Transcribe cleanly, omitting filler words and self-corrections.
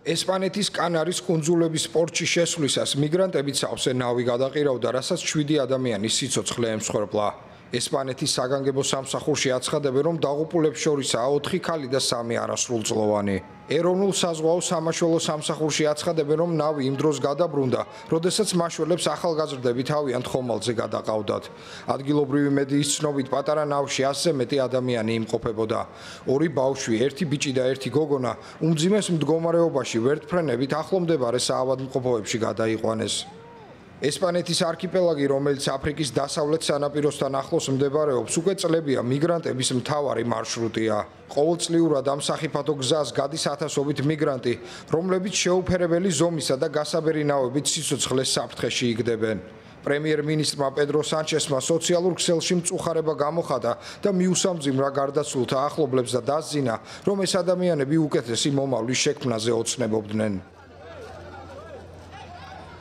ესპანეთის კანარის კუნძულების პორტში შესვლისას მიგრანტები სავსე ნავი გადაყირავდა, რასაც 7 ადამიანის სიცოცხლე ემსხვერპლა. ესპანეთის საგანგებო სამსახურში აცხადებენ, რომ დაღუპულებს შორისაა 4 ქალი და 3 არასრულწლოვანი. ეროვნულ საზღვაო სამაშველო სამსახურში აცხადებენ, რომ ნავი იმ დროს გადაბრუნდა, როდესაც მაშველებს ახალგაზრდები თავიანთ ხომალდზე გადაყავდათ. ადგილობრივი მედიის ცნობით, პატარა ნავში 100-ზე მეტი ადამიანი იმყოფებოდა. 2 ბავშვი, 1 ბიჭი და 1 გოგონა უმძიმეს მდგომარეობაში ვერტფრენებით ახლომდებარე საავადმყოფოებში გადაიყვანეს. ესპანეთის არქიპელაგი, რომელიც აფრიკის დასავლეთ სანაპიროსთან ახლოს მდებარეობს, უკვე წლებია მიგრანტების მთავარი მარშრუტია. ყოველწლიურად ამ სახიფათო გზას გადის ათასობით მიგრანტი, რომლებიც შეუფერებელი ზომისა და გასაბერი ნავებით სიცოცხლეს საფრთხეში იგდებენ. პრემიერ-მინისტრმა პედრო სანჩესმა სოციალურ ქსელში მწუხარება გამოხატა და მიუსამძიმრა გარდაცვლილთა ახლობლებს და დასძინა, რომ ეს ადამიანები უკეთესი მომავლის შექმნაზე ოცნებობდნენ.